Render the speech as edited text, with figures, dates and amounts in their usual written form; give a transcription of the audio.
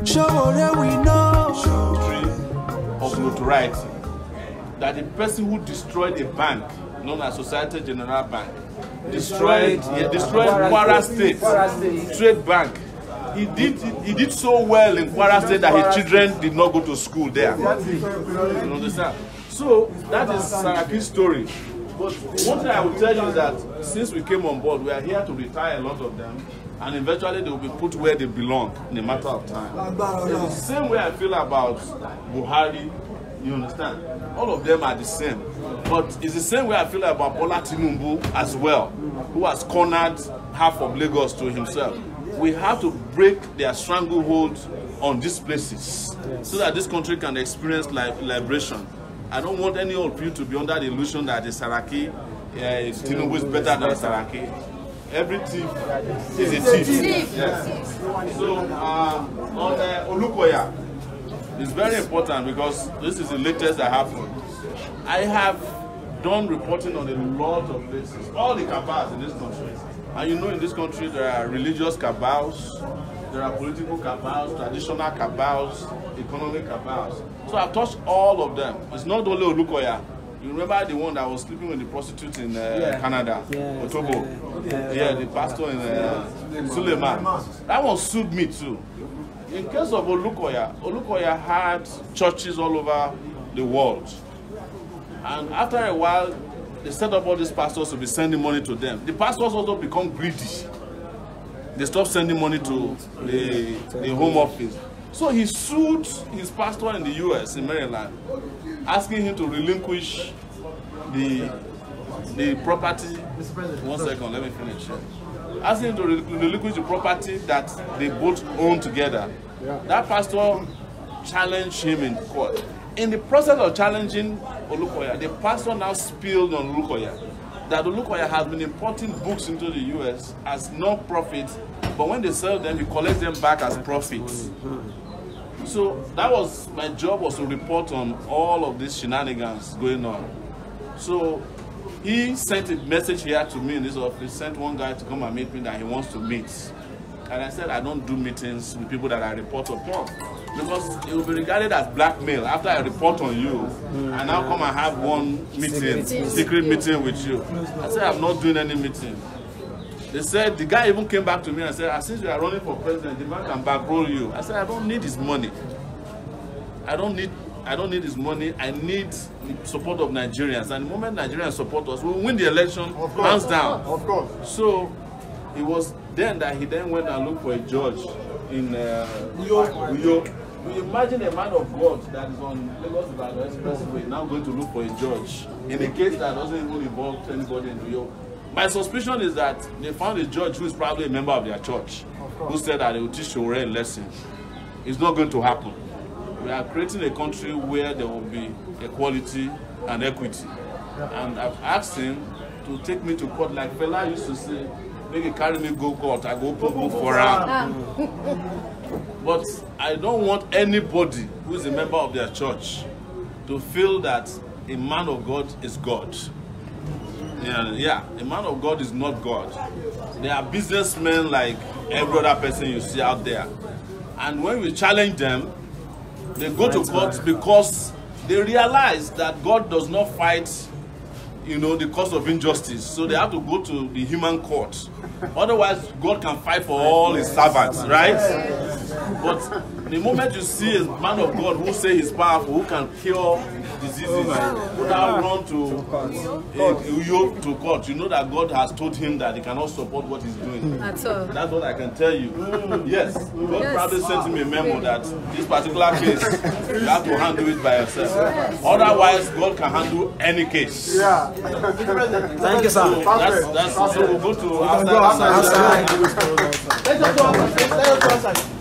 SOWORE we know. Of notoriety. That the person who destroyed a bank, known as Societe General Bank, destroyed Kwara State Trade Bank. He did so well in Kwara State that his children did not go to school there. You understand? So that is Saraki's story. But one thing I will tell you is that since we came on board, we are here to retire a lot of them, and eventually they will be put where they belong in a matter of time. It's the same way I feel about Buhari. You understand? All of them are the same. But it's the same way I feel about Bola Tinubu as well, who has cornered half of Lagos to himself. We have to break their stranglehold on these places so that this country can experience liberation. I don't want any of you to be under the illusion that the Saraki, Tinubu is better than Saraki. Every thief is a thief. Yes. So on Olukoya, it's very important because this is the latest that happened. I have done reporting on a lot of places, all the cabals in this country. And you know, in this country there are religious cabals, there are political cabals, traditional cabals, economic cabals. So I've touched all of them. It's not only Olukoya. You remember the one that was sleeping with the prostitute in Canada, Otobo? The pastor in Suleiman. That one sued me too. In case of Olukoya had churches all over the world. And after a while, they set up all these pastors to be sending money to them. The pastors also become greedy. They stop sending money to the Home Office. So he sued his pastor in the US, in Maryland, asking him to relinquish the property. 1 second, let me finish. Asking him to relinquish the property that they both own together. That pastor challenged him in court. In the process of challenging Olukoya, the pastor now spilled on Olukoya that Olukoya has been importing books into the US as non-profit, but when they sell them, he collects them back as profits. So that was my job, was to report on all of these shenanigans going on. So he sent a message here to me in this office, sent one guy to come and meet me that he wants to meet. And I said I don't do meetings with people that I report upon, because it will be regarded as blackmail after I report on you and now come and have one meeting, secret meeting with you. I said I'm not doing any meeting. They said, the guy even came back to me and said, since you are running for president, the man can bankroll you. I said, I don't need his money. I don't need his money. I need the support of Nigerians. And the moment Nigerians support us, we'll win the election, hands down. Of course. So it was then that he then went and looked for a judge in Uyo. You imagine a man of God that is on Lagos Expressway now going to look for a judge in a case that doesn't even involve anybody in Uyo. My suspicion is that they found a judge who is probably a member of their church, who said that they will teach SOWORE a lesson. It's not going to happen. We are creating a country where there will be equality and equity. And I've asked him to take me to court like Fela used to say, make it carry me go court, I go open book for him. But I don't want anybody who is a member of their church to feel that a man of God is God. Yeah, a man of God is not God. They are businessmen like every other person you see out there. And when we challenge them, they go to court because they realize that God does not fight, the cause of injustice. So they have to go to the human court. Otherwise, God can fight for all his servants, right? But the moment you see a man of God who say he's powerful, who can cure diseases, who now run to court, you know that God has told him that he cannot support what he's doing. That's what I can tell you. Yes, God probably sent him a memo that this particular case, you have to handle it by yourself. Otherwise, God can handle any case. Yeah. Thank you, sir. So we'll go to outside.